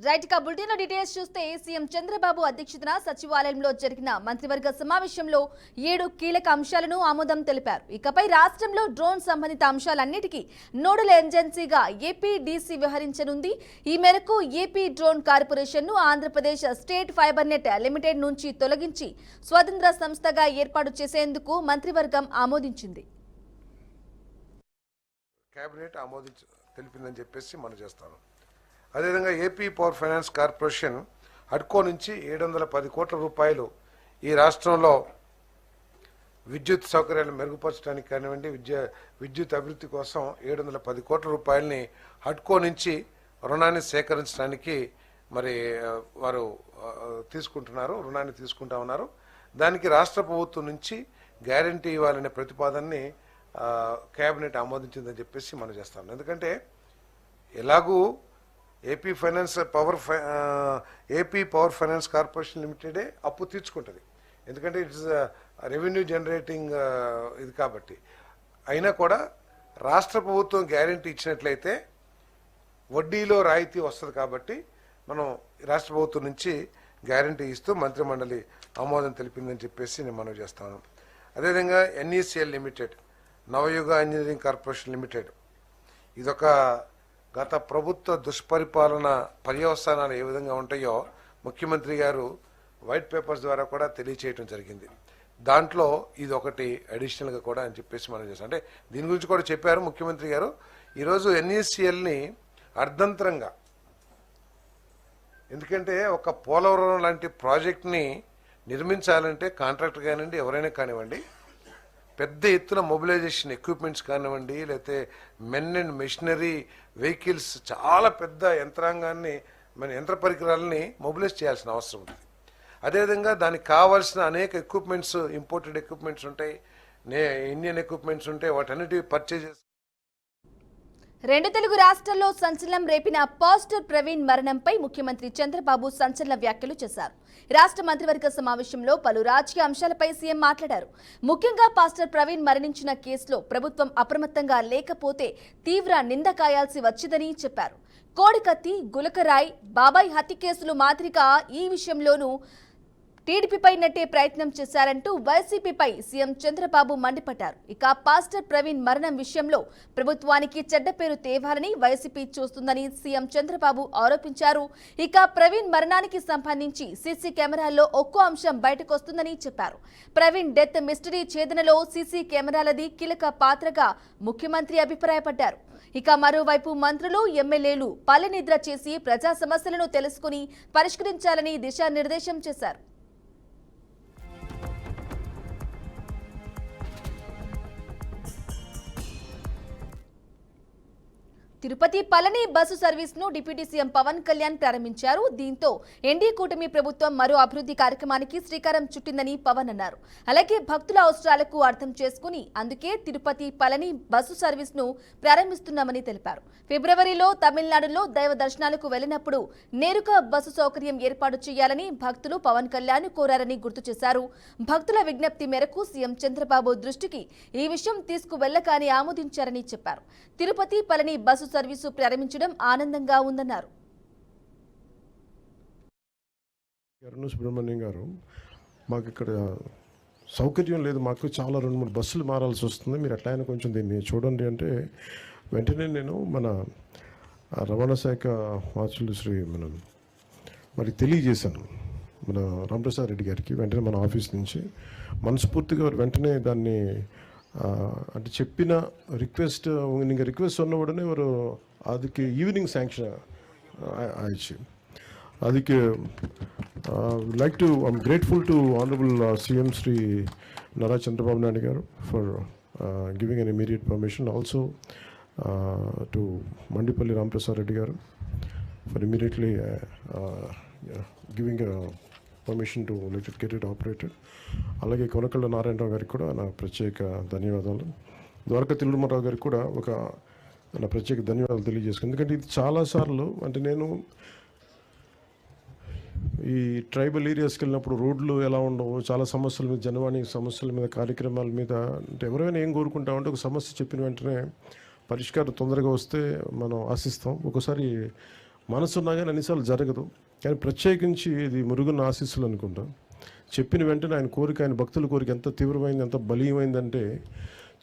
Right కా bulletin details చూస్తే CM Chandrababu అధ్యక్షతన సచివాలయంలో జరిగిన మంత్రివర్గ సమావేశంలో 7 కీలక అంశాలను ఆమోదం తెలిపారు. ఇకపై రాష్ట్రంలో డ్రోన్ సంబంధిత అంశాలన్నిటికీ నోడల్ ఏజెన్సీగా ఏపీడీసీ వ్యవహరించనుంది. ఈ మేరకు ఏపీ డ్రోన్ కార్పొరేషన్ను Andhra Pradesh state fibre net limited నుంచి తొలగించి స్వతంత్ర సంస్థగా ఏర్పాటు చేసేందుకు మంత్రివర్గం ఆమోదించింది. కేబినెట్ తెలిపిందని చెప్పేసి మనం చేస్తాను. అదేవిధంగా ఏపీ పవర్ ఫైనాన్స్ కార్పొరేషన్ హడ్కో నుంచి 710 కోట్ల రూపాయలు ఈ రాష్ట్రంలో విద్యుత్ సౌకర్యాలను మెరుగుపరచడానికి కానివ్వండి, విద్యుత్ అభివృద్ధి కోసం 710 కోట్ల రూపాయలని హడ్కో నుంచి రుణాన్ని సేకరించడానికి మరి వారు రుణాన్ని తీసుకుంటా ఉన్నారు. దానికి రాష్ట్ర ప్రభుత్వం నుంచి గ్యారంటీ ఇవ్వాలనే ప్రతిపాదనని కేబినెట్ ఆమోదించిందని చెప్పేసి మనం చేస్తాం. ఎందుకంటే ఎలాగూ ఏపీ పవర్ ఫైనాన్స్ కార్పొరేషన్ లిమిటెడే అప్పు తీర్చుకుంటుంది. ఎందుకంటే ఇట్స్ రెవెన్యూ జనరేటింగ్ ఇది కాబట్టి. అయినా కూడా రాష్ట్ర ప్రభుత్వం గ్యారంటీ ఇచ్చినట్లయితే వడ్డీలో రాయితీ వస్తుంది కాబట్టి మనం రాష్ట్ర ప్రభుత్వం నుంచి గ్యారంటీ ఇస్తూ మంత్రిమండలి ఆమోదం తెలిపిందని చెప్పేసి నేను మనవి చేస్తాను. అదేవిధంగా ఎన్ఈసిఎల్ లిమిటెడ్, నవయుగ ఇంజనీరింగ్ కార్పొరేషన్ లిమిటెడ్, ఇదొక గత ప్రభుత్వ దుష్పరిపాలన పర్యవసానాలు ఏ విధంగా ఉంటాయో ముఖ్యమంత్రి గారు వైట్ పేపర్స్ ద్వారా కూడా తెలియచేయడం జరిగింది. దాంట్లో ఇది ఒకటి అడిషనల్గా కూడా అని చెప్పేసి మనం చేస్తాం. అంటే దీని గురించి కూడా చెప్పారు ముఖ్యమంత్రి గారు. ఈరోజు ఎన్ఈసిఎల్ని అర్ధంతరంగా, ఎందుకంటే ఒక పోలవరం లాంటి ప్రాజెక్ట్ని నిర్మించాలంటే కాంట్రాక్టర్ కానివ్వండి, ఎవరైనా కానివ్వండి, పెద్ద ఎత్తున మొబిలైజేషన్ ఎక్విప్మెంట్స్ కానివ్వండి, లేకపోతే మెన్ అండ్ మెషినరీ వెహికల్స్, చాలా పెద్ద యంత్రాంగాన్ని, మన యంత్ర పరికరాలని మొబిలైజ్ చేయాల్సిన అవసరం ఉంది. అదేవిధంగా దానికి కావాల్సిన అనేక ఎక్విప్మెంట్స్, ఇంపోర్టెడ్ ఎక్విప్మెంట్స్ ఉంటాయి, ఇండియన్ ఎక్విప్మెంట్స్ ఉంటాయి. వాటన్నిటి పర్చేజెస్. రెండు తెలుగు రాష్ట్రాల్లో సంచలనం రేపిన పాస్టర్ ప్రవీణ్ మరణంపై ముఖ్యమంత్రి చంద్రబాబు సంచలన వ్యాఖ్యలు చేశారు. రాష్ట్ర మంత్రివర్గ సమావేశంలో పలు రాజకీయ అంశాలపై సీఎం మాట్లాడారు. ముఖ్యంగా పాస్టర్ ప్రవీణ్ మరణించిన కేసులో ప్రభుత్వం అప్రమత్తంగా లేకపోతే తీవ్ర నింద కాయాల్సి వచ్చిందని చెప్పారు. కోడికత్తి, గులకరాయ్, బాబాయ్ హత్య కేసులు మాదిరిగా ఈ విషయంలోనూ టీడీపీపై నెట్టే ప్రయత్నం చేశారంటూ వైసీపీపై సీఎం చంద్రబాబు మండిపడ్డారు. ఇక పాస్టర్ ప్రవీణ్ మరణం విషయంలో ప్రభుత్వానికి చెడ్డ పేరు తేవాలని వైసీపీ చూస్తుందని సీఎం చంద్రబాబు ఆరోపించారు. ఇక ప్రవీణ్ మరణానికి సంబంధించి సీసీ కెమెరాల్లో ఒక్కో అంశం బయటకొస్తుందని చెప్పారు. ప్రవీణ్ డెత్ మిస్టరీ ఛేదనలో సీసీ కెమెరాలది కీలక పాత్రగా ముఖ్యమంత్రి అభిప్రాయపడ్డారు. ఇక మరోవైపు మంత్రులు, ఎమ్మెల్యేలు పల్లెనిద్ర చేసి ప్రజా సమస్యలను తెలుసుకుని పరిష్కరించాలని దిశానిర్దేశం చేశారు. తిరుపతి పళని బస్సు సర్వీస్ ను డిప్యూటీ సీఎం పవన్ కళ్యాణ్ ప్రారంభించారు. దీంతో ఎన్డీఏ కూటమి ప్రభుత్వం మరో అభివృద్ధి కార్యక్రమానికి శ్రీకారం చుట్టిందని పవన్ అన్నారు. అలాగే భక్తుల అవసరాలకు అర్థం చేసుకుని అందుకే తిరుపతి పళని బస్సు సర్వీస్ ను ప్రారంభిస్తున్నామని తెలిపారు. ఫిబ్రవరిలో తమిళనాడులో దైవ దర్శనాలకు వెళ్లినప్పుడు నేరుగా బస్సు సౌకర్యం ఏర్పాటు చేయాలని భక్తులు పవన్ కళ్యాణ్ కోరారని గుర్తు చేశారు. భక్తుల విజ్ఞప్తి మేరకు సీఎం చంద్రబాబు దృష్టికి ఈ విషయం తీసుకువెళ్లగానే ఆమోదించారని చెప్పారు. తిరుపతి పళని బస్సు సర్వీసు ప్రారంభించడం ఆనందంగా ఉందన్నారు. సుబ్రహ్మణ్యం గారు, మాకు ఇక్కడ సౌకర్యం లేదు, మాకు చాలా 2-3 బస్సులు మారాల్సి వస్తుంది, మీరు ఎట్లయినా కొంచెం దీన్ని చూడండి అంటే వెంటనే నేను మన రవాణా శాఖ మార్చులు మరి తెలియజేశాను మన రామప్రసాద్ రెడ్డి గారికి. వెంటనే మన ఆఫీస్ నుంచి మనస్ఫూర్తిగా వెంటనే దాన్ని అంటే చెప్పిన రిక్వెస్ట్ நீங்கள் ரிக்வெஸ்ட் சொன்ன உடனே ஒரு அதுக்கு ஈவினிங் சாங்ஷன் ஆயிடுச்சு. அதுக்கு like to I'm grateful to honourable CM Shri Nara Chandrababu Naidu garu for giving an immediate permission, also to Mandipalli Ramprasad Reddy garu for immediately giving permission to let it get it operated. అలాగే కొనకళ్ళ నారాయణరావు గారికి కూడా నా ప్రత్యేక ధన్యవాదాలు. ద్వారకా తిరుమలరావు గారికి కూడా నా ప్రత్యేక ధన్యవాదాలు తెలియజేసుకున్నాను. ఎందుకంటే ఇది చాలాసార్లు అంటే నేను ఈ ట్రైబల్ ఏరియాస్కి వెళ్ళినప్పుడు రోడ్లు ఎలా ఉండవు, చాలా సమస్యల మీద, జనవాణి సమస్యల మీద, కార్యక్రమాల మీద, అంటే ఎవరైనా ఏం కోరుకుంటామంటే ఒక సమస్య చెప్పిన వెంటనే పరిష్కారం తొందరగా వస్తే మనం ఆశిస్తాం. ఒకసారి మనసున్నా కానీ అన్నిసార్లు జరగదు. కానీ ప్రత్యేకించి ఇది మురుగున్న ఆశీస్సులు అనుకుంటా. చెప్పిన వెంటనే ఆయన కోరిక, ఆయన భక్తుల కోరిక ఎంత తీవ్రమైంది, ఎంత బలీయమైందంటే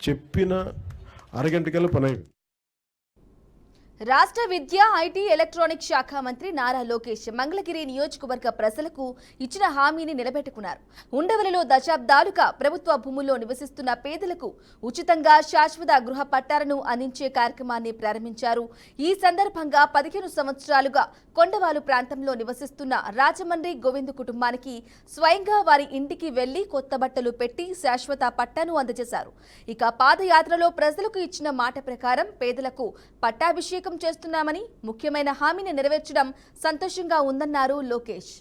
చెప్పిన అరగంటకల్లా పని అయింది. రాష్ట్ర విద్య, ఐటీ, ఎలక్ట్రానిక్ శాఖ మంత్రి నారా లోకేష్ మంగళగిరి నియోజకవర్గ ప్రజలకు ఇచ్చిన హామీని నిలబెట్టుకున్నారు. ఉండవల్లిలో దశాబ్దాలుగా ప్రభుత్వ భూముల్లో నివసిస్తున్న పేదలకు ఉచితంగా శాశ్వత గృహ పట్టాలను అందించే కార్యక్రమాన్ని ప్రారంభించారు. ఈ సందర్భంగా 15 సంవత్సరాలుగా కొండవాలు ప్రాంతంలో నివసిస్తున్న రాజమండ్రి గోవింద్ కుటుంబానికి స్వయంగా వారి ఇంటికి వెళ్లి కొత్త బట్టలు పెట్టి శాశ్వత పట్టాను అందజేశారు. ఇక పాదయాత్రలో ప్రజలకు ఇచ్చిన మాట ప్రకారం పేదలకు పట్టాభిషేకం చేస్తున్నామని, ముఖ్యమైన హామీని నెరవేర్చడం సంతోషంగా ఉందన్నారు లోకేష్.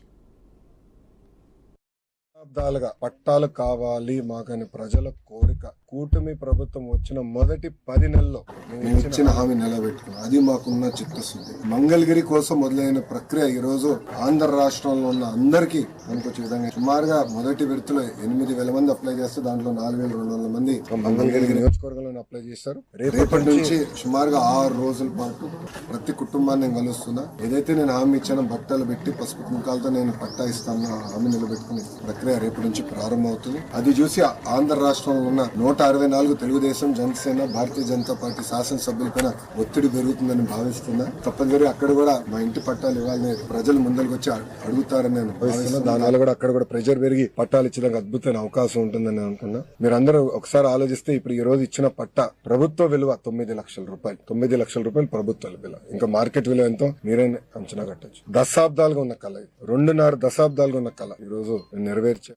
దశాబ్దాలుగా పట్టాలు కావాలి మాకని ప్రజల కోరిక కూటమి ప్రభుత్వం వచ్చిన మొదటి 10 నెలల్లో మేము ఇచ్చిన హామీ నిలబెట్టుకున్నాం. అది మాకున్న చిత్తశుద్ధి. మంగళగిరి కోసం మొదలైన ప్రక్రియ ఈ రోజు ఆంధ్ర రాష్ట్రంలో ఉన్న అందరికీ మనకొచ్చే విధంగా సుమారుగా మొదటి విడతలో 8,000 మంది అప్లై చేస్తే దాంట్లో 4,200 మంది మంగళగిరి నియోజకవర్గంలో అప్లై చేశారు. రేపటి నుంచి సుమారుగా 6 రోజుల పాటు ప్రతి కుటుంబాన్ని నేను కలుస్తున్నా. ఏదైతే నేను హామీ ఇచ్చానో బట్టలు పెట్టి పసుపు కుంకాలతో నేను పట్టా ఇస్తాను, హామీ నిలబెట్టుకుని ప్రక్రియ రేపటి నుంచి ప్రారంభమవుతుంది. అది చూసి ఆంధ్ర రాష్ట్రంలో ఉన్న 164 తెలుగుదేశం, జనసేన, భారతీయ జనతా పార్టీ శాసనసభ్యులపైన ఒత్తిడి పెరుగుతుందని భావిస్తున్నా. తప్పనిసరి అక్కడ కూడా మా ఇంటి పట్టాలు ఇవ్వాలని ప్రజలు ముందరికి వచ్చి అడుగుతారని నేను భావిస్తున్నా. దానివల్ల కూడా అక్కడ కూడా ప్రెషర్ పెరిగి పట్టాలు ఇచ్చడానికి అద్భుతమైన అవకాశం ఉంటుందని నేను అనుకున్నా. మీరందరూ ఒకసారి ఆలోచిస్తే ఇప్పుడు ఈ రోజు ఇచ్చిన పట్టా ప్రభుత్వ విలువ 9 లక్షల రూపాయలు. 9 లక్షల రూపాయలు ప్రభుత్వ విలువ. ఇంకా మార్కెట్ విలువ ఎంతో మీరే అంచనా కట్టచ్చు. దశాబ్దాలుగా ఉన్న కళ, 2.5 దశాబ్దాలుగా ఉన్న కళ ఈ రోజు నెరవేర్చే.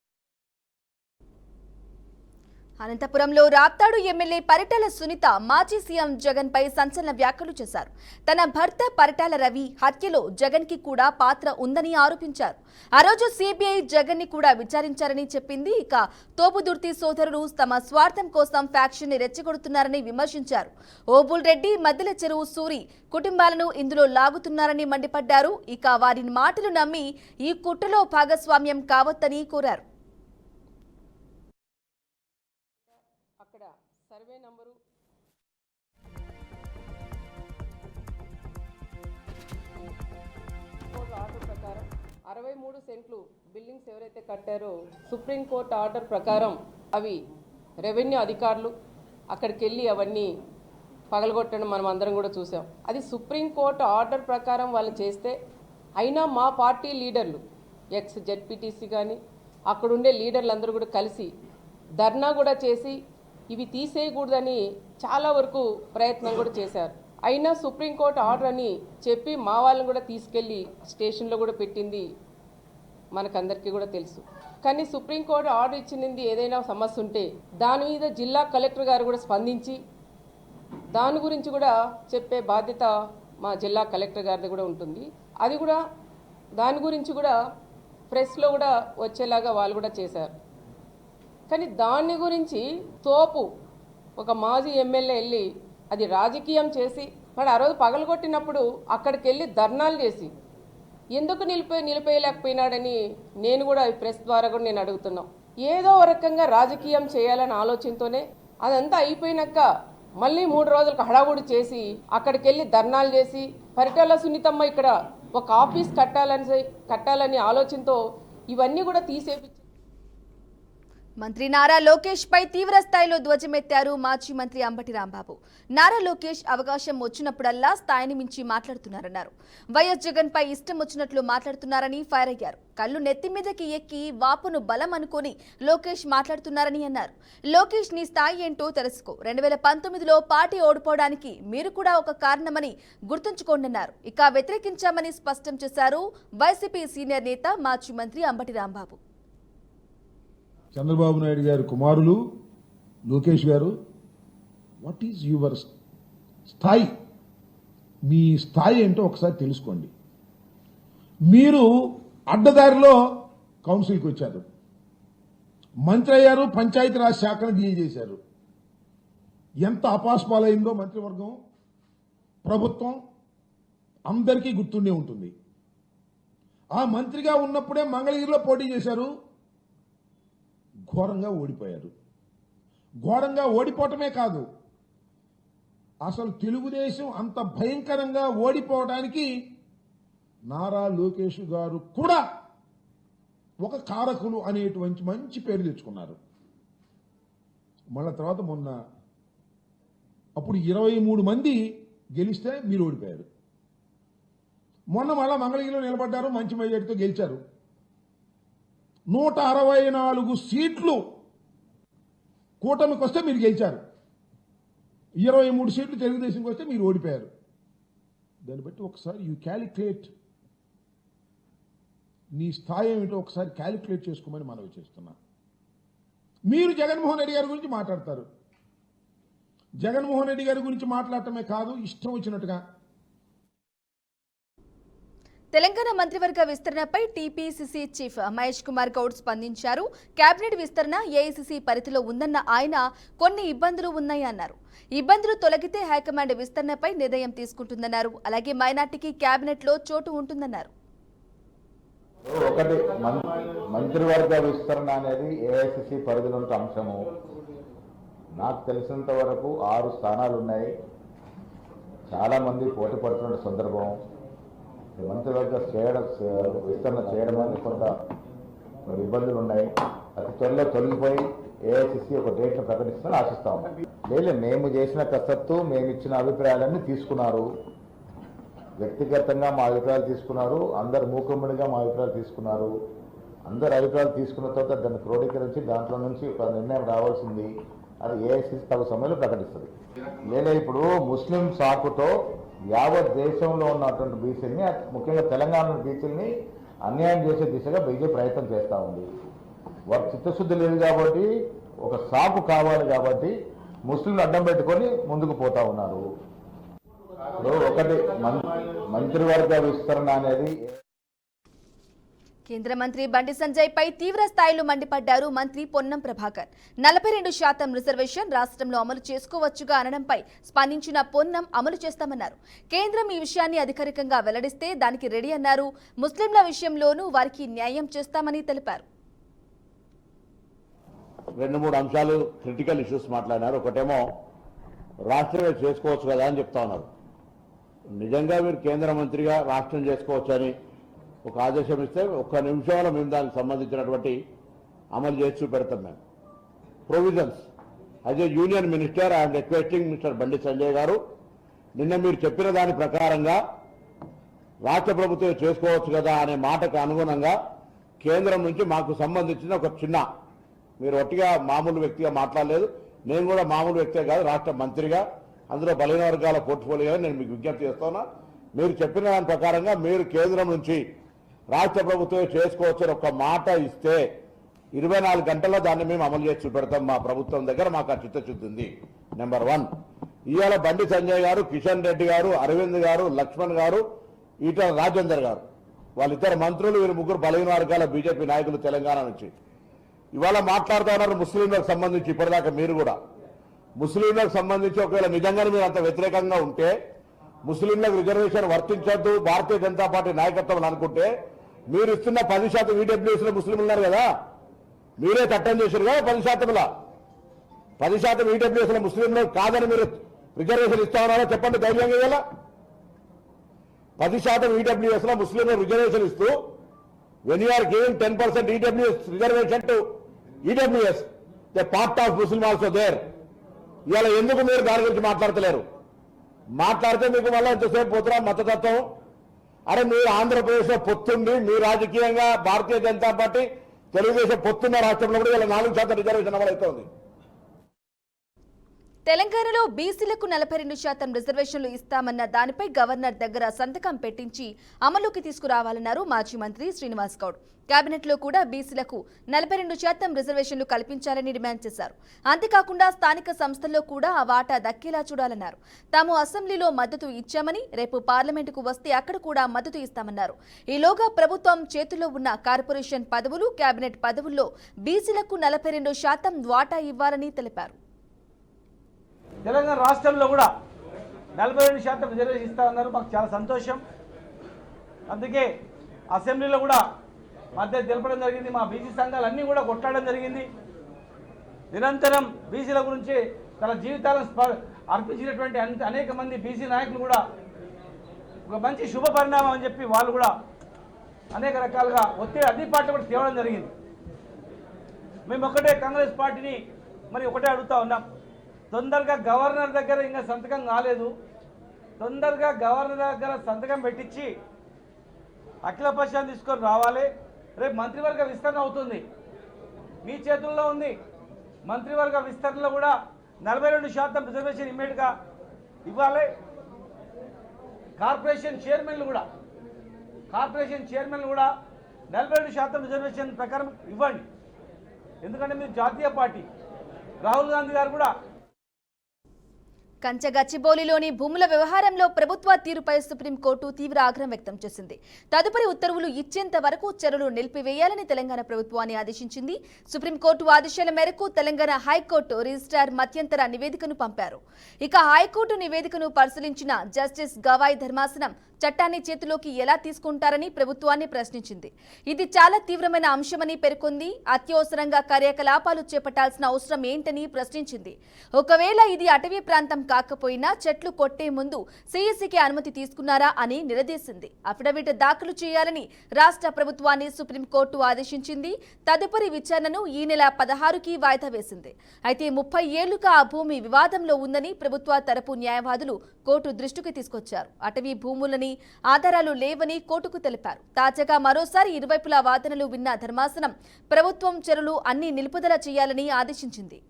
అనంతపురంలో రాప్తాడు ఎమ్మెల్యే పరిటాల సునీత మాజీ సీఎం జగన్ పై సంచలన వ్యాఖ్యలు చేశారు. తన భర్త పరిటాల రవి హత్యలో జగన్ కి కూడా పాత్ర ఉందని ఆరోపించారు. ఆ రోజు సిబిఐ జగన్ ని కూడా విచారించారని చెప్పింది. ఇక తోపుదుర్తి సోదరులు తమ స్వార్థం కోసం ఫ్యాక్షన్ ని రెచ్చగొడుతున్నారని విమర్శించారు. ఓబుల్ రెడ్డి, మద్దెల చెరువు సూరి కుటుంబాలను ఇందులో లాగుతున్నారని మండిపడ్డారు. ఇక వారి మాటలు నమ్మి ఈ కుట్రలో భాగస్వామ్యం కావద్దని కోరారు. అక్కడ సర్వే నంబరు కోర్టు ఆర్డర్ ప్రకారం 63 సెంట్లు బిల్డింగ్స్ ఎవరైతే కట్టారో సుప్రీంకోర్టు ఆర్డర్ ప్రకారం అవి రెవెన్యూ అధికారులు అక్కడికి వెళ్ళి అవన్నీ పగలగొట్టడం మనం అందరం కూడా చూసాం. అది సుప్రీంకోర్టు ఆర్డర్ ప్రకారం వాళ్ళు చేస్తే అయినా మా పార్టీ లీడర్లు ఎక్స్ జెడ్పీటీసీ కానీ అక్కడుండే లీడర్లు అందరూ కూడా కలిసి ధర్నా కూడా చేసి ఇవి తీసేయకూడదని చాలా వరకు ప్రయత్నం కూడా చేశారు. అయినా సుప్రీంకోర్టు ఆర్డర్ అని చెప్పి మా వాళ్ళని కూడా తీసుకెళ్ళి స్టేషన్లో కూడా పెట్టింది మనకందరికీ కూడా తెలుసు. కానీ సుప్రీంకోర్టు ఆర్డర్ ఇచ్చింది ఏదైనా సమస్య ఉంటే దాని మీద జిల్లా కలెక్టర్ గారు కూడా స్పందించి దాని గురించి కూడా చెప్పే బాధ్యత మా జిల్లా కలెక్టర్ గారిది కూడా ఉంటుంది. అది కూడా దాని గురించి కూడా ప్రెస్లో కూడా వచ్చేలాగా వాళ్ళు కూడా చేశారు. కానీ దాని గురించి తోపు ఒక మాజీ ఎమ్మెల్యే వెళ్ళి అది రాజకీయం చేసి మరి ఆ రోజు పగలగొట్టినప్పుడు అక్కడికి వెళ్ళి ధర్నాలు చేసి ఎందుకు నిలిపేయలేకపోయినాడని నేను కూడా ప్రెస్ ద్వారా కూడా నేను అడుగుతున్నాం. ఏదో రకంగా రాజకీయం చేయాలనే ఆలోచనతోనే అదంతా అయిపోయినాక మళ్ళీ 3 రోజులకు హడావుడి చేసి అక్కడికి వెళ్ళి ధర్నాలు చేసి పరిటాల సునీతమ్మ ఇక్కడ ఒక ఆఫీస్ కట్టాలని ఆలోచనతో ఇవన్నీ కూడా తీసేపించి మంత్రి నారా లోకేష్ పై తీవ్ర స్థాయిలో ధ్వజమెత్తారు మాజీ మంత్రి అంబటి రాంబాబు. నారా లోకేష్ అవకాశం వచ్చినప్పుడల్లా స్థాయిని మించి మాట్లాడుతున్నారన్నారు. వైఎస్ జగన్ పై ఇష్టం వచ్చినట్లు మాట్లాడుతున్నారని ఫైర్ అయ్యారు. కళ్ళు నెత్తి మీదకి ఎక్కి వాపును బలం అనుకుని లోకేష్ మాట్లాడుతున్నారని అన్నారు. లోకేష్ నీ స్థాయి ఏంటో తెలుసుకో. 2019లో పార్టీ ఓడిపోవడానికి మీరు కూడా ఒక కారణమని గుర్తుంచుకోండన్నారు. ఇక వ్యతిరేకించామని స్పష్టం చేశారు వైసీపీ సీనియర్ నేత మాజీ మంత్రి అంబటి రాంబాబు. చంద్రబాబు నాయుడు గారి కుమారులు లోకేష్ గారు, వాట్ ఈజ్ యువర్ స్థాయి? మీ స్థాయి ఏంటో ఒకసారి తెలుసుకోండి. మీరు అడ్డదారిలో కౌన్సిల్కి వచ్చారు, మంత్రి అయ్యారు, పంచాయతీరాజ్ శాఖను డీల్ చేశారు. ఎంత అపాస్పాలైందో మంత్రివర్గం, ప్రభుత్వం అందరికీ గుర్తుండే ఉంటుంది. ఆ మంత్రిగా ఉన్నప్పుడే మంగళగిరిలో పోటీ చేశారు, ఘోరంగా ఓడిపోయారు. ఘోరంగా ఓడిపోవటమే కాదు, అసలు తెలుగుదేశం అంత భయంకరంగా ఓడిపోవడానికి నారా లోకేష్ గారు కూడా ఒక కారకులు అనేటువంటి మంచి పేరు తెచ్చుకున్నారు. మళ్ళా తర్వాత మొన్న అప్పుడు 23 మంది గెలిస్తే మీరు ఓడిపోయారు. మొన్న మళ్ళా మంగళగిరిలో నిలబడ్డారు, మంచి మెజార్టీతో గెలిచారు. 164 సీట్లు కూటమికి వస్తే మీరు గెలిచారు. 23 సీట్లు తెలుగుదేశంకి వస్తే మీరు ఓడిపోయారు. దాన్ని బట్టి ఒకసారి యూ క్యాలిక్యులేట్, నీ స్థాయి ఏమిటో ఒకసారి క్యాలిక్యులేట్ చేసుకోమని మనవి చేస్తున్నా. మీరు జగన్మోహన్ రెడ్డి గారి గురించి మాట్లాడతారు. జగన్మోహన్ రెడ్డి గారి గురించి మాట్లాడటమే కాదు, ఇష్టం వచ్చినట్టుగా. తెలంగాణ మంత్రివర్గ విస్తరణపై టీపీసీసీ చీఫ్ మహేష్ కుమార్ గౌడ్ స్పందించారు. కేబినెట్ విస్తరణ ఏఐసీసీ పరిధిలో ఉందన్న ఆయన కొన్ని ఇబ్బందులు ఉన్నాయన్నారు. ఇబ్బందులు తొలగితే హైకమాండ్ విస్తరణపై నిర్ణయం తీసుకుంటుందన్నారు. అలాగే మైనార్టీకి కేబినెట్ లో చోటు ఉంటుందన్నారు. ఒకటి మంత్రివర్గ విస్తరణ అనేది ఏఐసీసీ పరిధిలో అంశము. నాకు తెలిసినంత వరకు 6 స్థానాలు ఉన్నాయి. చాలా మంది పోటీ పడుతున్న సందర్భం. మంత్రివర్గ విస్తరణ చేయడం అనేది కొంత ఇబ్బందులు ఉన్నాయి. అతి త్వరలో తొలగిపోయి ఏఐసీసీ ఒక డేట్ను ప్రకటిస్తుందని ఆశిస్తా ఉన్నాం. లేదు, మేము చేసిన కసరత్తు, మేము ఇచ్చిన అభిప్రాయాలన్నీ తీసుకున్నారు. వ్యక్తిగతంగా మా అభిప్రాయాలు తీసుకున్నారు. అందరు మూకుమ్మడిగా మా అభిప్రాయాలు తీసుకున్నారు. అందరు అభిప్రాయాలు తీసుకున్న తర్వాత దాన్ని క్రోడీకరించి దాంట్లో నుంచి ఒక నిర్ణయం రావాల్సింది. అది ఏఐసీసీ తగు సమయంలో ప్రకటిస్తుంది. లేదా ఇప్పుడు ముస్లిం సాకుతో యావత్ దేశంలో ఉన్నటువంటి బీసీని, ముఖ్యంగా తెలంగాణ బీసీని అన్యాయం చేసే దిశగా బీజేపీ ప్రయత్నం చేస్తూ ఉంది. వారి చిత్తశుద్ధి లేదు కాబట్టి, ఒక సాకు కావాలి కాబట్టి ముస్లింలు అడ్డం పెట్టుకొని ముందుకు పోతా ఉన్నారు. ఒకటి మంత్రివర్గ విస్తరణ అనేది. కేంద్ర మంత్రి బండి సంజయ్ పై తీవ్ర స్థాయిలో మండిపడ్డారు మంత్రి పొన్నం ప్రభాకర్. 42% రిజర్వేషన్ రాష్ట్రంలో అమలు చేసుకోవచ్చుగా అనడంపై స్పందించిన పొన్నం అమలు చేస్తామన్నారు. కేంద్రం ఈ విషయాన్ని అధికారికంగా వెల్లడిస్తే దానికి రెడీ అన్నారు. ముస్లింల విషయంలోనూ వారికి న్యాయం చేస్తామని తెలిపారు. 2-3 అంశాలు క్రిటికల్ ఇష్యూస్ మాట్లాడినారు. ఒకటేమో రాష్ట్రమే చేసుకోవచ్చు కదా అని చెప్తా ఉన్నారు. నిజంగా మీరు కేంద్ర మంత్రిగా రాష్ట్రం చేసుకోవచ్చు అని ఒక ఆదేశం ఇస్తే 1 నిమిషంలో మేము దానికి సంబంధించినటువంటి అమలు చేసి చూపెడతాం. మేము provisions as A union minister I'm requesting mister Bandi Sanjay గారు, నిన్న మీరు చెప్పిన దాని ప్రకారంగా రాష్ట్ర ప్రభుత్వం చేసుకోవచ్చు కదా అనే మాటకు అనుగుణంగా కేంద్రం నుంచి మాకు సంబంధించిన ఒక చిన్న, మీరు ఒట్టిగా మామూలు వ్యక్తిగా మాట్లాడలేదు, నేను కూడా మామూలు వ్యక్తే కాదు, రాష్ట్ర మంత్రిగా, అందులో బలహీన వర్గాల పోర్ట్ఫోలియోగా నేను మీకు విజ్ఞప్తి చేస్తున్నా. మీరు చెప్పిన దాని ప్రకారంగా మీరు కేంద్రం నుంచి రాష్ట్ర ప్రభుత్వం చేసుకోవచ్చని ఒక మాట ఇస్తే 24 గంటల్లో దాన్ని మేము అమలు చేసి చూపెడతాం. మా ప్రభుత్వం దగ్గర మాకు ఆ చిత్తశుద్ధి ఉంది. నెంబర్ 1. ఇవాళ బండి సంజయ్ గారు, కిషన్ రెడ్డి గారు, అరవింద్ గారు, లక్ష్మణ్ గారు, ఈటల రాజేందర్ గారు, వాళ్ళిద్దరు మంత్రులు, వీరు ముగ్గురు బలహీన వర్గాల బీజేపీ నాయకులు తెలంగాణ నుంచి ఇవాళ మాట్లాడుతూ ఉన్నారు. ముస్లింలకు సంబంధించి ఇప్పటిదాకా మీరు కూడా ముస్లింలకు సంబంధించి ఒకవేళ నిజంగానే మీరు అంత వ్యతిరేకంగా ఉంటే, ముస్లింలకు రిజర్వేషన్ వర్తించొద్దు భారతీయ జనతా పార్టీ నాయకత్వం అనుకుంటే, మీరు ఇస్తున్న 10% ఈడబ్ల్యూఎస్లో ముస్లింలు ఉన్నారు కదా, మీరే చట్టం చేశారు కదా 10%లో 10% ఈడబ్ల్యూఎస్లో ముస్లింలు కాదని మీరు రిజర్వేషన్ ఇస్తా ఉన్నారో చెప్పండి ధైర్యంగా. ఇలా 10% ఈడబ్ల్యూఎస్లో ముస్లింలు రిజర్వేషన్ ఇస్తూ, when you are giving 10% EWS reservation to EWS, the part of Muslim also there. ఇవాళ ఎందుకు మీరు దాని గురించి మాట్లాడతలేరు? మాట్లాడితే మీకు మళ్ళీ ఎంతసేపు పోతున్నా మతతత్వం. అరే మీరు ఆంధ్రప్రదేశ్లో పొత్తుంది, మీ రాజకీయంగా భారతీయ జనతా పార్టీ తెలుగుదేశం పొత్తున్న రాష్ట్రంలో కూడా ఇలా 4% రిజర్వేషన్ అమలవుతోంది. తెలంగాణలో బీసీలకు 42% రిజర్వేషన్లు ఇస్తామన్న దానిపై గవర్నర్ దగ్గర సంతకం పెట్టించి అమలుకి తీసుకురావాలన్నారు మాజీ మంత్రి శ్రీనివాస్ గౌడ్. కేబినెట్లో కూడా బీసీలకు 42% రిజర్వేషన్లు కల్పించాలని డిమాండ్ చేశారు. అంతేకాకుండా స్థానిక సంస్థల్లో కూడా ఆ వాటా దక్కేలా చూడాలన్నారు. తాము అసెంబ్లీలో మద్దతు ఇచ్చామని, రేపు పార్లమెంటుకు వస్తే అక్కడ కూడా మద్దతు ఇస్తామన్నారు. ఈలోగా ప్రభుత్వం చేతుల్లో ఉన్న కార్పొరేషన్ పదవులు, కేబినెట్ పదవుల్లో బీసీలకు 42% వాటా ఇవ్వాలని తెలిపారు. తెలంగాణ రాష్ట్రంలో కూడా 42% రిజర్వేషన్ ఇస్తా ఉన్నారు. మాకు చాలా సంతోషం. అందుకే అసెంబ్లీలో కూడా మద్దతు తెలపడం జరిగింది. మా బీసీ సంఘాలన్నీ కూడా కొట్లాడడం జరిగింది. నిరంతరం బీసీల గురించి తన జీవితాలను అర్పించినటువంటి అనేక మంది బీసీ నాయకులు కూడా ఒక మంచి శుభ పరిణామం అని చెప్పి వాళ్ళు కూడా అనేక రకాలుగా ఒత్తిడి అన్ని పార్టీలు కూడా తేవడం జరిగింది. మేము ఒకటే కాంగ్రెస్ పార్టీని మరి ఒకటే అడుగుతా ఉన్నాం, తొందరగా గవర్నర్ దగ్గర ఇంకా సంతకం కాలేదు, తొందరగా గవర్నర్ దగ్గర సంతకం పెట్టించి అఖిలపక్షాన్ని తీసుకొని రావాలి. రేపు మంత్రివర్గ విస్తరణ అవుతుంది, మీ చేతుల్లో ఉంది. మంత్రివర్గ విస్తరణలో కూడా 42% రిజర్వేషన్ ఇమ్మీడియట్గా ఇవ్వాలి. కార్పొరేషన్ చైర్మన్లు కూడా 42% రిజర్వేషన్ ప్రకారం ఇవ్వండి. ఎందుకంటే మీరు జాతీయ పార్టీ. రాహుల్ గాంధీ గారు కూడా కంచగచ్చిబౌలిలోని భూముల వ్యవహారంలో ప్రభుత్వ తీరుపై సుప్రీంకోర్టు తీవ్ర ఆగ్రహం వ్యక్తం చేసింది. తదుపరి ఉత్తర్వులు ఇచ్చేంత వరకు చర్యలు నిలిపివేయాలని తెలంగాణ ప్రభుత్వాన్ని ఆదేశించింది. సుప్రీంకోర్టు ఆదేశాల మేరకు తెలంగాణ హైకోర్టు రిజిస్ట్రార్ మధ్యంతర నివేదికను పంపారు. ఇక హైకోర్టు నివేదికను పరిశీలించిన జస్టిస్ గవాయ్ ధర్మాసనం చట్టాన్ని చేతిలోకి ఎలా తీసుకుంటారని ప్రభుత్వాన్ని ప్రశ్నించింది. ఇది చాలా తీవ్రమైన అంశమని పేర్కొంది. అత్యవసరంగా కార్యకలాపాలు చేపట్టాల్సిన అవసరం ఏంటని ప్రశ్నించింది. ఒకవేళ ఇది అటవీ ప్రాంతం కాకపోయినా చెట్లు కొట్టే ముందు సిఈసికి అనుమతి తీసుకున్నారా అని నిలదీసింది. అఫిడవిట్ దాఖలు చేయాలని రాష్ట్ర ప్రభుత్వాన్ని సుప్రీంకోర్టు ఆదేశించింది. తదుపరి విచారణను ఈ నెల 16కి వాయిదా వేసింది. అయితే 30 ఏళ్లుగా ఆ భూమి వివాదంలో ఉందని ప్రభుత్వ తరపు న్యాయవాదులు కోర్టు దృష్టికి తీసుకొచ్చారు. అటవీ భూములని ఆధారాలు లేవని కోర్టుకు తెలిపారు. తాజాగా మరోసారి ఇరువైపులా వాదనలు విన్న ధర్మాసనం ప్రభుత్వం చర్యలు అన్ని నిలుపుదల చేయాలని ఆదేశించింది.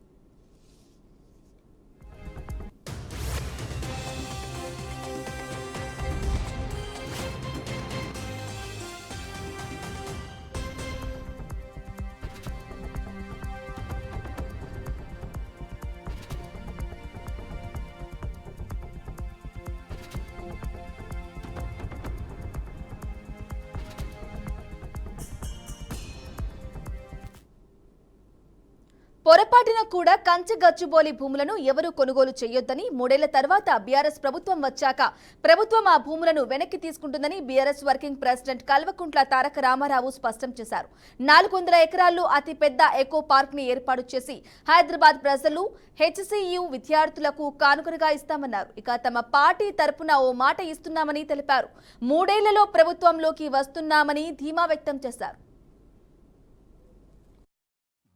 పొరపాటున కూడా కంచగచ్చిబౌలి భూములను ఎవరూ కొనుగోలు చేయొద్దని, 3 ఏళ్ల తర్వాత బీఆర్ఎస్ ప్రభుత్వం వచ్చాక ప్రభుత్వం ఆ భూములను వెనక్కి తీసుకుంటుందని BRS working president Kalvakuntla Taraka Ramarao స్పష్టం చేశారు. 400 ఎకరాల్లో అతిపెద్ద ఎకో పార్క్ ని ఏర్పాటు చేసి హైదరాబాద్ ప్రజలు హెచ్సియు విద్యార్థులకు కానుకగా ఇస్తామన్నారు. ఇక తమ పార్టీ తరపున ఓ మాట ఇస్తున్నామని తెలిపారు. 3 ఏళ్లలో ప్రభుత్వంలోకి వస్తున్నామని ధీమా వ్యక్తం చేశారు.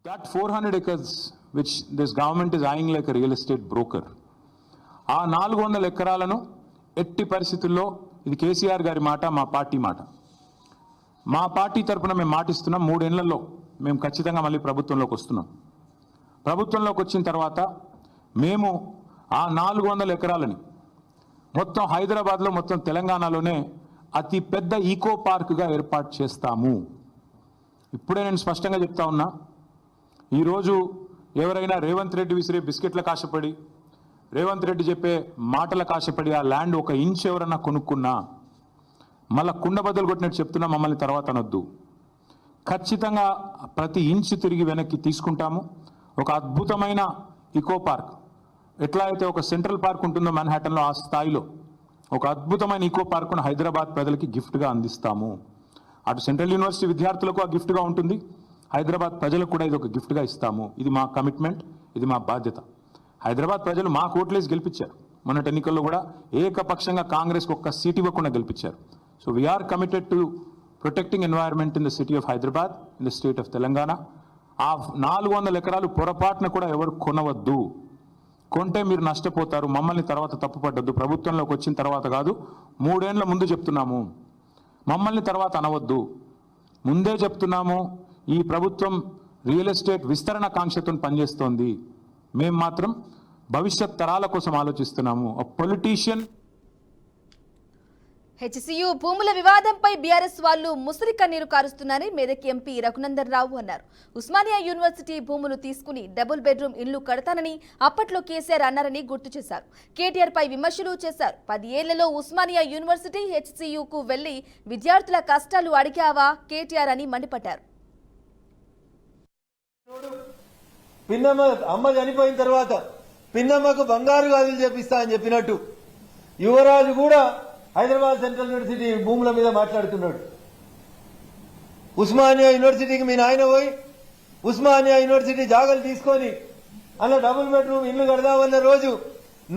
That 400 acres which this government is eyeing like a real estate broker, ఆ 400 ఎకరాలను ఎట్టి పరిస్థితుల్లో, ఇది కేసీఆర్ గారి మాట, మా పార్టీ మాట, మా పార్టీ తరఫున మేము మాటిస్తున్నాం, 3 ఏళ్లలో మేము ఖచ్చితంగా మళ్ళీ ప్రభుత్వంలోకి వస్తున్నాం. ప్రభుత్వంలోకి వచ్చిన తర్వాత మేము ఆ 400 ఎకరాలని మొత్తం హైదరాబాద్లో, మొత్తం తెలంగాణలోనే అతి పెద్ద ఈకో పార్క్గా ఏర్పాటు చేస్తాము. ఇప్పుడే నేను స్పష్టంగా చెప్తా ఉన్నా, ఈరోజు ఎవరైనా రేవంత్ రెడ్డి విసిరే బిస్కెట్లకు ఆశపడి, రేవంత్ రెడ్డి చెప్పే మాటలకు ఆశపడి ఆ ల్యాండ్ 1 ఇంచ్ ఎవరన్నా కొనుక్కున్నా మళ్ళీ కుండ బద్దలు కొట్టినట్టు చెప్తున్నా, మమ్మల్ని తర్వాత అనొద్దు. ఖచ్చితంగా ప్రతి ఇంచ్ తిరిగి వెనక్కి తీసుకుంటాము. ఒక అద్భుతమైన ఈకో పార్క్, ఎట్లా అయితే ఒక సెంట్రల్ పార్క్ ఉంటుందో మ్యాన్హాటన్లో, ఆ స్థాయిలో ఒక అద్భుతమైన ఈకో పార్కును హైదరాబాద్ ప్రజలకి గిఫ్ట్గా అందిస్తాము. అటు సెంట్రల్ యూనివర్సిటీ విద్యార్థులకు ఆ గిఫ్ట్గా ఉంటుంది, హైదరాబాద్ ప్రజలకు కూడా ఇది ఒక గిఫ్ట్గా ఇస్తాము. ఇది మా కమిట్మెంట్, ఇది మా బాధ్యత. హైదరాబాద్ ప్రజలు మా ఓట్లేసి గెలిపించారు. మొన్నటి ఎన్నికల్లో కూడా ఏకపక్షంగా కాంగ్రెస్కి 1 సీట్ ఇవ్వకుండా గెలిపించారు. So we are committed to protecting environment in the city of Hyderabad, in the state of Telangana. ఆ 400 ఎకరాలు పొరపాటున కూడా ఎవరు కొనవద్దు. కొంటే మీరు నష్టపోతారు. మమ్మల్ని తర్వాత తప్పుపడ్డద్దు. ప్రభుత్వంలోకి వచ్చిన తర్వాత కాదు, 3 ఏళ్ల ముందు చెప్తున్నాము. మమ్మల్ని తర్వాత అనవద్దు. ముందే చెప్తున్నాము, ఈ ప్రభుత్వం రియల్ ఎస్టేట్ విస్తరణ కాంక్షతో పనిచేస్తోంది. మేము మాత్రం భవిష్యత్ తరాల కోసం ఆలోచిస్తున్నాము. పొలిటీషియన్. హెచ్సియు భూముల వివాదంపై బీఆర్ఎస్ వాళ్ళు ముసిరి కన్నీరు కారుస్తున్నారని మెదక్ ఎంపీ రఘునందన్ రావు అన్నారు. ఉస్మానియా యూనివర్సిటీ భూములు తీసుకుని డబుల్ బెడ్రూమ్ ఇళ్లు కడతానని అప్పట్లో కేసీఆర్ అన్నారని గుర్తు చేశారు. కేటీఆర్ పై విమర్శలు చేశారు. 10 ఏళ్లలో ఉస్మానియా యూనివర్సిటీ హెచ్సియుకు వెళ్లి విద్యార్థుల కష్టాలు అడిగావా కేటీఆర్ అని మండిపడ్డారు. పిన్నమ్మ అమ్మ చనిపోయిన తర్వాత పిన్నమ్మకు బంగారు గాజులు చేపిస్తా అని చెప్పినట్టు యువరాజు కూడా హైదరాబాద్ సెంట్రల్ యూనివర్సిటీ భూముల మీద మాట్లాడుతున్నాడు. ఉస్మానియా యూనివర్సిటీకి మీ నాయన పోయి ఉస్మానియా యూనివర్సిటీ జాగాలు తీసుకొని అలా డబుల్ బెడ్రూమ్ ఇల్లు కడదామన్న రోజు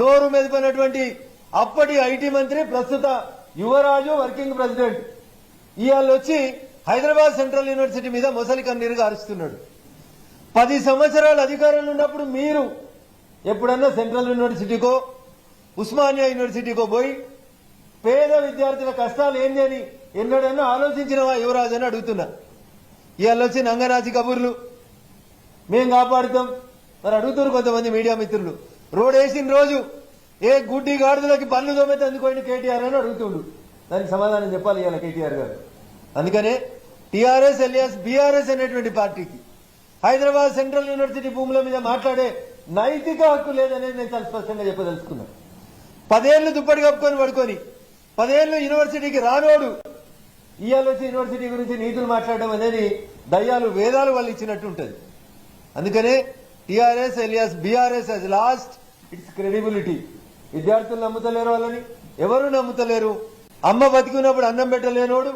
నోరు మెదిపినటువంటి అప్పటి ఐటీ మంత్రి, ప్రస్తుత యువరాజు వర్కింగ్ ప్రెసిడెంట్ ఇవాళ వచ్చి హైదరాబాద్ సెంట్రల్ యూనివర్సిటీ మీద మొసలి కన్నీరు గారుస్తున్నాడు. 10 సంవత్సరాలు అధికారంలో ఉన్నప్పుడు మీరు ఎప్పుడన్నా సెంట్రల్ యూనివర్సిటీకో ఉస్మానియా యూనివర్సిటీకో పోయి పేద విద్యార్థుల కష్టాలు ఏంది అని ఎన్నడన్నా ఆలోచించినవా యువరాజు అని అడుగుతున్నా. ఇవాళ వచ్చి నంగనాచి కబుర్లు మేం కాపాడుతాం. మరి అడుగుతారు కొంతమంది మీడియా మిత్రులు, రోడ్ వేసిన రోజు ఏ గుడ్డి గాడిదలకి పనులు తోమైతే అందుకోండి కేటీఆర్ అని అడుగుతుండు. దానికి సమాధానం చెప్పాలి ఇవాళ కేటీఆర్ గారు. అందుకనే టీఆర్ఎస్ ఎలియాస్ బీఆర్ఎస్ అనేటువంటి పార్టీకి హైదరాబాద్ సెంట్రల్ యూనివర్సిటీ భూముల మీద మాట్లాడే నైతిక హక్కు లేదనేది నేను చాలా స్పష్టంగా చెప్పదలుచుకున్నాను. 10 ఏళ్లు దుప్పటి కప్పుకొని పడుకొని 10 ఏళ్లు యూనివర్సిటీకి రానోడు ఇవాళ వచ్చి యూనివర్సిటీ గురించి నీతులు మాట్లాడడం అనేది దయ్యాలు వేదాలు వాళ్ళు ఇచ్చినట్టు ఉంటుంది. అందుకనే TRS alias BRS Hess lost its credibility. విద్యార్థులు నమ్ముతలేరు, వాళ్ళని ఎవరు నమ్ముతలేరు. అమ్మ బతికినప్పుడు అన్నం పెట్టలేనోడు,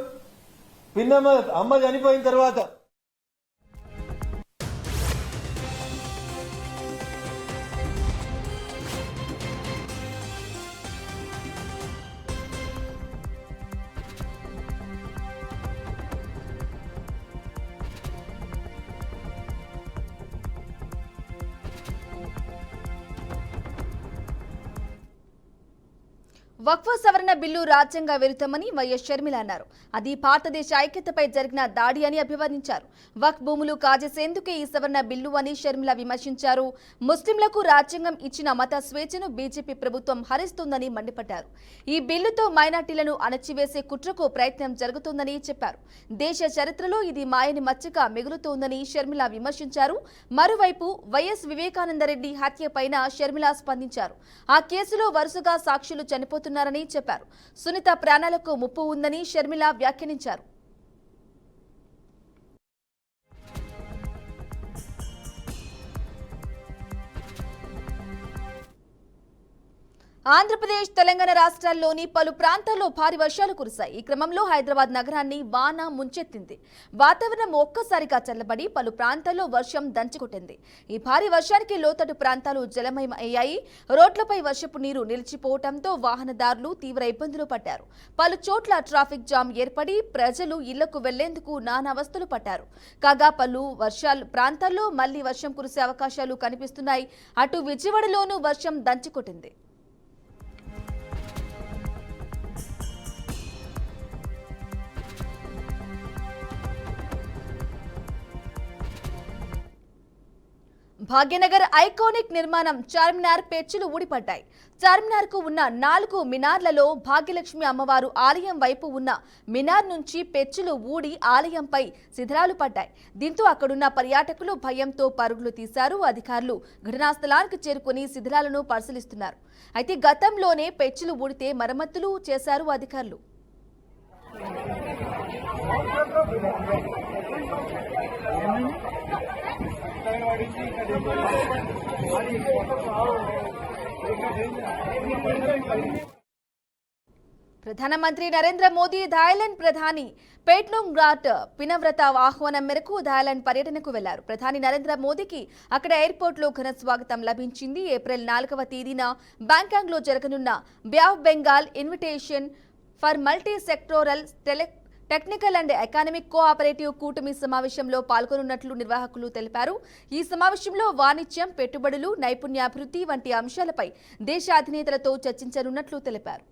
అమ్మ చనిపోయిన తర్వాత వక్ఫ్ సవరణ బిల్లు రాజ్యాంగ విరుద్ధమని వైఎస్ షర్మిల అన్నారు. అది భారతదేశ ఐక్యతపై జరిగిన దాడి అని అభివర్ణించారు. వక్ఫ్ భూములు కాజేసేందుకే ఈ సవరణ బిల్లు అని షర్మిల విమర్శించారు. ముస్లింలకు రాజ్యాంగం ఇచ్చిన మత స్వేచ్ఛను బీజేపీ ప్రభుత్వం హరిస్తుందని మండిపడ్డారు. ఈ బిల్లుతో మైనార్టీలను అణచివేసే కుట్రకు ప్రయత్నం జరుగుతోందని చెప్పారు. దేశ చరిత్రలో ఇది మాయని మచ్చగా మిగులుతోందని షర్మిల విమర్శించారు. మరోవైపు వైఎస్ వివేకానందరెడ్డి హత్యపైన షర్మిల స్పందించారు. ఆ కేసులో వరుసగా సాక్షులు చనిపోతున్నారు చెప్పారు. సునీత ప్రాణాలకు ముప్పు ఉందని షర్మిల వ్యాఖ్యానించారు. ఆంధ్రప్రదేశ్, తెలంగాణ రాష్ట్రాల్లోని పలు ప్రాంతాల్లో భారీ వర్షాలు కురిశాయి. ఈ క్రమంలో హైదరాబాద్ నగరాన్ని వాన ముంచెత్తింది. వాతావరణం ఒక్కసారిగా చల్లబడి పలు ప్రాంతాల్లో వర్షం దంచుకొట్టింది. ఈ భారీ వర్షానికి లోతట్టు ప్రాంతాలు జలమయం అయ్యాయి. రోడ్లపై వర్షపు నీరు నిలిచిపోవడంతో వాహనదారులు తీవ్ర ఇబ్బందులు పడ్డారు. పలు చోట్ల ట్రాఫిక్ జామ్ ఏర్పడి ప్రజలు ఇళ్లకు వెళ్లేందుకు నానావస్థలు పడ్డారు. కాగా పలు ప్రాంతాల్లో మళ్లీ వర్షం కురిసే అవకాశాలు కనిపిస్తున్నాయి. అటు విజయవాడలోనూ వర్షం దంచుకొట్టింది. భాగ్యనగర్ ఐకానిక్ నిర్మాణం చార్మినార్ పెచ్చులు ఊడిపడ్డాయి. చార్మినార్ కు ఉన్న 4 మినార్లలో భాగ్యలక్ష్మి అమ్మవారు ఆలయం వైపు ఉన్న మినార్ నుంచి పెచ్చులు ఊడి ఆలయంపై శిథిలాలు పడ్డాయి. దీంతో అక్కడున్న పర్యాటకులు భయంతో పరుగులు తీశారు. అధికారులు ఘటనా స్థలానికి చేరుకుని శిథిలాలను పరిశీలిస్తున్నారు. అయితే గతంలోనే పెచ్చులు ఊడితే మరమ్మతులు చేశారు అధికారులు. ప్రధానమంత్రి నరేంద్ర మోదీ థాయిలాండ్ ప్రధాని పేట్నోంగ్రాట్ పినవ్రత ఆహ్వానం మేరకు థాయిలాండ్ పర్యటనకు వెళ్లారు. ప్రధాని నరేంద్ర మోదీకి అక్కడ ఎయిర్పోర్ట్లో ఘన స్వాగతం లభించింది. ఏప్రిల్ 4వ తేదీన బ్యాంకాక్లో జరగనున్న Bay of Bengal invitation for multi sectoral technical and economic cooperative కూటమి సమావేశంలో పాల్గొనున్నట్లు నిర్వాహకులు తెలిపారు. ఈ సమావేశంలో వాణిజ్యం, పెట్టుబడులు, నైపుణ్యాభివృద్ధి వంటి అంశాలపై దేశ అధినేతలతో చర్చించనున్నట్లు తెలిపారు.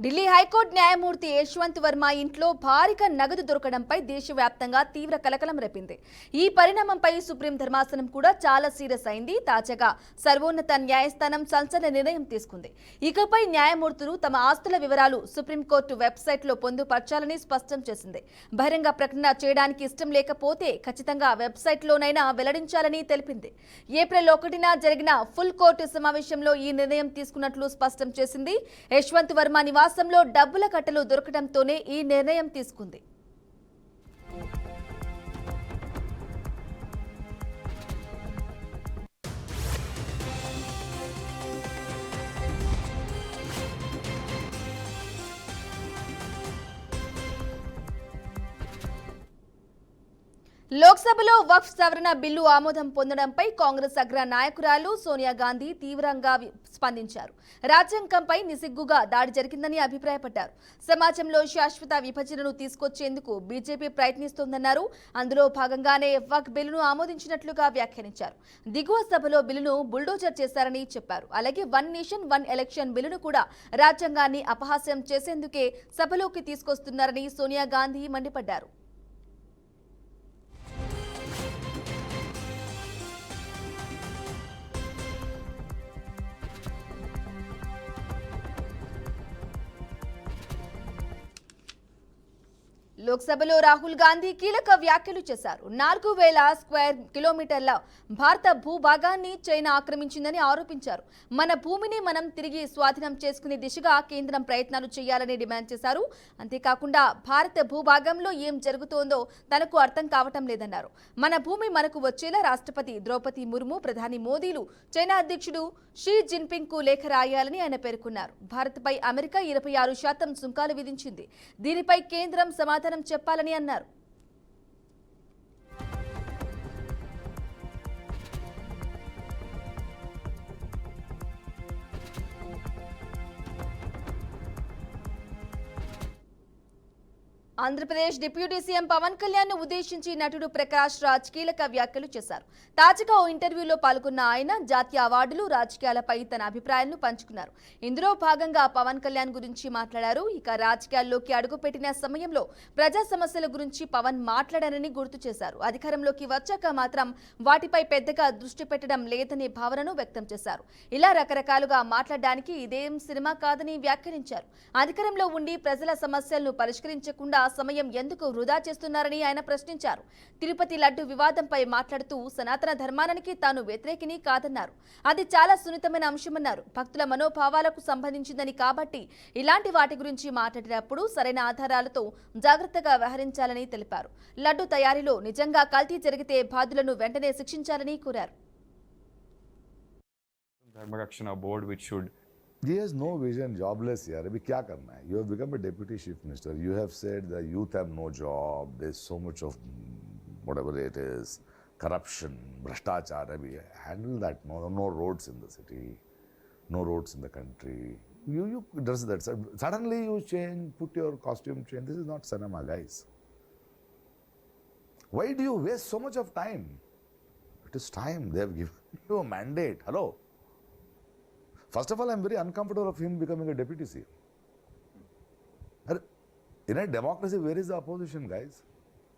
ఢిల్లీ హైకోర్టు న్యాయమూర్తి యశ్వంత్ వర్మ ఇంట్లో భారీగా నగదు దొరకడంపై దేశవ్యాప్తంగా తీవ్ర కలకలం రేపింది. ఈ పరిణామంపై సుప్రీం ధర్మాసనం కూడా చాలా సీరియస్ అయింది. తాజాగా సర్వోన్నత న్యాయస్థానం సంచలన నిర్ణయం తీసుకుంది. ఇకపై న్యాయమూర్తులు తమ ఆస్తుల వివరాలు సుప్రీంకోర్టు వెబ్సైట్లో పొందుపరచాలని స్పష్టం చేసింది. బహిరంగ ప్రకటన చేయడానికి ఇష్టం లేకపోతే ఖచ్చితంగా వెబ్సైట్లోనైనా వెల్లడించాలని తెలిపింది. ఏప్రిల్ 1న జరిగిన ఫుల్ కోర్టు సమావేశంలో ఈ నిర్ణయం తీసుకున్నట్లు స్పష్టం చేసింది. యశ్వంత్ వర్మ నివాసంలో డబ్బుల కట్టలు దొరకడంతోనే ఈ నిర్ణయం తీసుకుంది. లోక్సభలో వక్ఫ్ సవరణ బిల్లు ఆమోదం పొందడంపై కాంగ్రెస్ అగ్ర నాయకురాలు సోనియా గాంధీ తీవ్రంగా స్పందించారు. రాజ్యాంగంపై నిసిగ్గుగా దాడి జరిగిందని అభిప్రాయపడ్డారు. సమాజంలో శాశ్వత విభజనను తీసుకొచ్చేందుకు బీజేపీ ప్రయత్నిస్తోందన్నారు. అందులో భాగంగానే వక్ఫ్ బిల్లును ఆమోదించినట్లుగా వ్యాఖ్యానించారు. దిగువ సభలో బిల్లును బుల్డోజర్ చేశారని చెప్పారు. అలాగే వన్ నేషన్ వన్ ఎలక్షన్ బిల్లును కూడా రాజ్యాంగాన్ని అపహాస్యం చేసేందుకే సభలోకి తీసుకొస్తున్నారని సోనియా గాంధీ మండిపడ్డారు. లోక్సభలో రాహుల్ గాంధీ కీలక వ్యాఖ్యలు చేశారు. 4000 స్క్వేర్ కిలోమీటర్ల భారత భూభాగాన్ని చైనా ఆక్రమించిందని ఆరోపించారు. మన భూమిని మనం తిరిగి స్వాధీనం చేసుకునే దిశగా కేంద్రం ప్రయత్నాలు చేయాలని డిమాండ్ చేశారు. అంతేకాకుండా భారత భూభాగంలో ఏం జరుగుతోందో తనకు అర్థం కావటం లేదన్నారు. మన భూమి మనకు వచ్చేలా రాష్ట్రపతి ద్రౌపది ముర్ము, ప్రధాని మోదీలు చైనా అధ్యక్షుడు షీ జిన్పింగ్ కు లేఖ రాయాలని ఆయన పేర్కొన్నారు. భారత్పై అమెరికా 26% సుంకాలు విధించింది. దీనిపై కేంద్రం సమాధానం చెప్పాలని అన్నారు. ఆంధ్రప్రదేశ్ డిప్యూటీ సీఎం పవన్ కళ్యాణ్ ను ఉద్దేశించి నటుడు ప్రకాష్ రాజ్ కీలక వ్యాఖ్యలు చేశారు. తాజాగా ఓ ఇంటర్వ్యూలో పాల్గొన్న ఆయన జాతీయ అవార్డులు, రాజకీయాలపై తన అభిప్రాయాలను పంచుకున్నారు. ఇందులో భాగంగా పవన్ కళ్యాణ్ గురించి మాట్లాడారు. ఇక రాజకీయాల్లోకి అడుగుపెట్టిన సమయంలో ప్రజా సమస్యల గురించి పవన్ మాట్లాడారని గుర్తు చేశారు. అధికారంలోకి వచ్చాక మాత్రం వాటిపై పెద్దగా దృష్టి పెట్టడం లేదనే భావనను వ్యక్తం చేశారు. ఇలా రకరకాలుగా మాట్లాడడానికి ఇదేం సినిమా కాదని వ్యాఖ్యానించారు. అధికారంలో ఉండి ప్రజల సమస్యలను పరిష్కరించకుండా సమయం ఎందుకు వృధా చేస్తున్నారని ఆయన ప్రశ్నించారు. తిరుపతి లడ్డు వివాదంపై మాట్లాడుతూ సనాతన ధర్మానికి తాను వ్యతిరేకిని కాదన్నారు. అది చాలా సున్నితమైన అంశమన్నారు. భక్తుల మనోభావాలకు సంబంధించిందని కాబట్టి ఇలాంటి వాటి గురించి మాట్లాడేటప్పుడు సరైన ఆధారాలతో జాగ్రత్తగా వ్యవహరించాలని తెలిపారు. లడ్డు తయారీలో నిజంగా కల్తీ జరిగితే బాధ్యులను వెంటనే శిక్షించాలని కోరారు. He has no vision, jobless here. अभी क्या करना है? You have become a deputy chief minister. You have said the youth have no job. There's so much of whatever it is, corruption, bhrashtachar. Abhi handle that. No roads in the city, no roads in the country. You does that. Suddenly you change, put your costume change. This is not cinema, guys. Why do you waste so much of time? It is time. They have given you a mandate. Hello. First of all, I'm very uncomfortable of him becoming a deputy CM. In a democracy, where is the opposition, guys?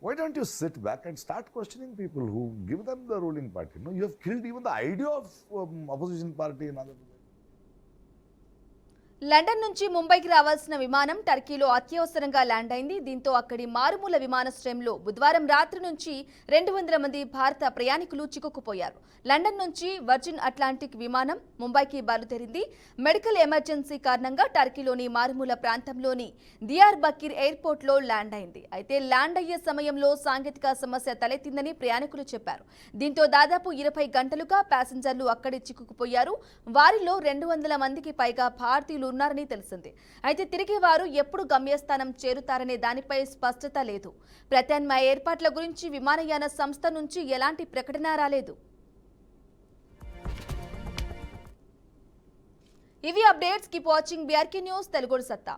Why don't you sit back and start questioning people who give them the ruling party? No, you have killed even the idea of opposition party in other places. London నుంచి ముంబైకి రావాల్సిన విమానం టర్కీలో అత్యవసరంగా land అయింది. దీంతో అక్కడి మారుమూల విమానాశ్రయంలో బుధవారం రాత్రి నుంచి 200 మంది భారత ప్రయాణికులు చిక్కుకుపోయారు. లండన్ నుంచి వర్జిన్ అట్లాంటిక్ విమానం ముంబైకి బయలుదేరింది. మెడికల్ ఎమర్జెన్సీ కారణంగా టర్కీలోని మారుమూల ప్రాంతంలోని దియార్ బకీర్ ఎయిర్పోర్ట్లో ల్యాండ్ అయింది. అయితే ల్యాండ్ అయ్యే సమయంలో సాంకేతిక సమస్య తలెత్తిందని ప్రయాణికులు చెప్పారు. దీంతో దాదాపు 20 గంటలుగా ప్యాసింజర్లు అక్కడే చిక్కుకుపోయారు. వారిలో 200 మందికి పైగా భారతీయులు ఉన్నారని తెలిసింది. అయితే తిరిగి వారు ఎప్పుడు గమ్యస్థానం చేరుతారనే దానిపై స్పష్టత లేదు. ప్రత్యామ్నాయ ఏర్పాట్ల గురించి విమానయాన సంస్థ నుంచి ఎలాంటి ప్రకటన రాలేదు. ఇవి updates. Keep watching BRK news Telugu సత్తా.